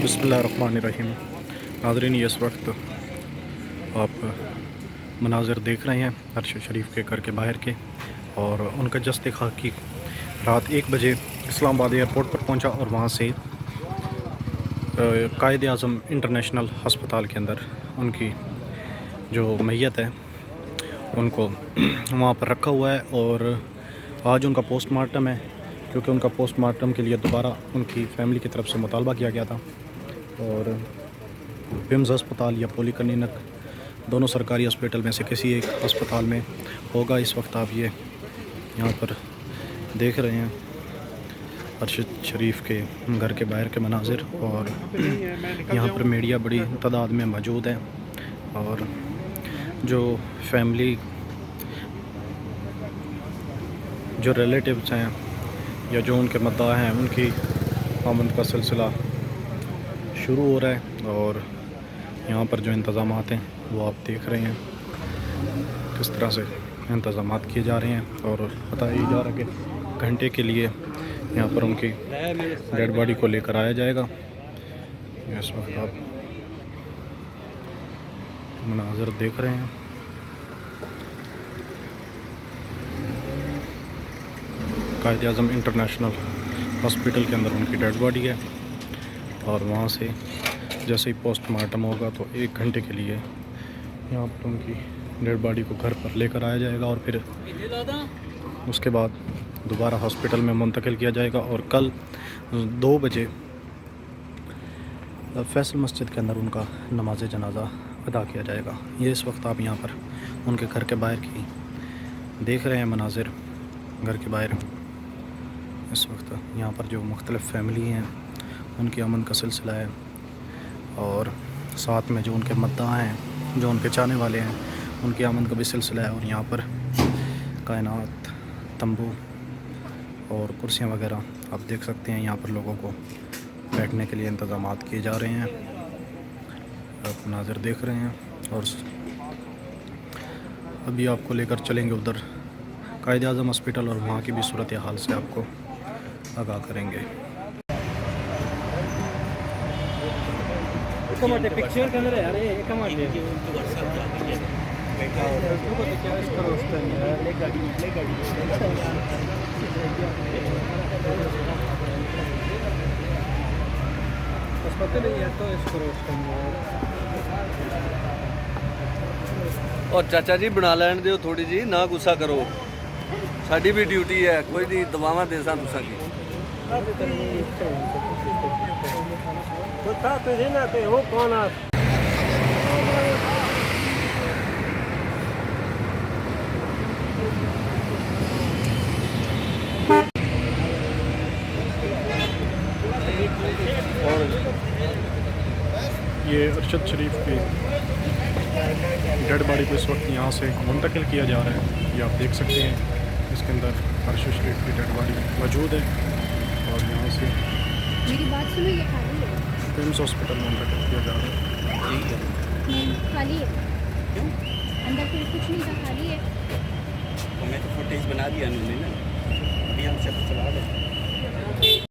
बिस्मिल्लाहिर्रहमानिर्रहीम। नाज़रीन, इस वक्त आप मनाज़िर देख रहे हैं अरशद शरीफ के घर के बाहर के, और उनका जस्ते खाकी रात 1 बजे इस्लामाबाद एयरपोर्ट पर पहुंचा और वहां से कायद आज़म इंटरनेशनल हस्पताल के अंदर उनकी जो मैयत है उनको वहां पर रखा हुआ है। और आज उनका पोस्टमार्टम है, क्योंकि उनका पोस्टमार्टम के लिए दोबारा उनकी फ़ैमिली की तरफ से मुतालबा किया गया था। और विम्स अस्पताल या पॉलीक्लिनिक, दोनों सरकारी हॉस्पिटल में से किसी एक अस्पताल में होगा। इस वक्त आप ये यहाँ पर देख रहे हैं अरशद शरीफ के घर के बाहर के मनाजिर, और यहाँ पर मीडिया बड़ी तादाद में मौजूद है। और जो फैमिली, जो रिलेटिव्स हैं या जो उनके मद्दा हैं, उनकी आमद का सिलसिला शुरू हो रहा है। और यहाँ पर जो इंतज़ामात हैं वो आप देख रहे हैं किस तरह से इंतज़ामात किए जा रहे हैं। और बताया जा रहा है कि घंटे के लिए यहाँ पर उनकी डेड बॉडी को लेकर आया जाएगा। इस वक्त आप मनाज़र देख रहे हैं। कायद आज़म इंटरनेशनल हॉस्पिटल के अंदर उनकी डेड बॉडी है, और वहाँ से जैसे ही पोस्टमार्टम होगा तो 1 घंटे के लिए यहाँ पर उनकी डेड बॉडी को घर पर लेकर आया जाएगा, और फिर उसके बाद दोबारा हॉस्पिटल में मुंतकिल किया जाएगा। और कल 2 बजे फैसल मस्जिद के अंदर उनका नमाज जनाजा अदा किया जाएगा। ये इस वक्त आप यहाँ पर उनके घर के बाहर की देख रहे हैं मनाजिर। घर के बाहर इस वक्त यहाँ पर जो मुख्तलिफ़ फैमिली हैं उनकी अमन का सिलसिला है, और साथ में जो उनके मद्दा हैं, जो उनके चाहने वाले हैं, उनकी आमद का भी सिलसिला है। और यहाँ पर कायनात, तंबू और कुर्सियाँ वगैरह आप देख सकते हैं। यहाँ पर लोगों को बैठने के लिए इंतज़ामात किए जा रहे हैं, आप नाज़र देख रहे हैं। और अभी आपको लेकर चलेंगे उधर कायद आज़म हॉस्पिटल, और वहाँ की भी सूरत हाल से आपको आगाह करेंगे। और चाचा जी बना लैन दो थोड़ी जी, ना गुस्सा करो, साड़ी भी ड्यूटी है, कोई नहीं दवावां दे सा तुसा की। और ये अरशद शरीफ की डेड बॉडी को इस वक्त यहाँ से मुंतकिल किया जा रहा है। ये आप देख सकते हैं, इसके अंदर अरशद शरीफ की डेड बॉडी मौजूद है, और यहाँ से मेरी बात सुनो, ये खाली है। विम्स हॉस्पिटल में मुंतकिल किया जा रहा है। ठीक है, खाली है। क्यों? अंदर फिर कुछ नहीं था, खाली है। तो मैं तो फुटेज बना दिया उन्होंने ना, अभी हम सब चला रहे हैं।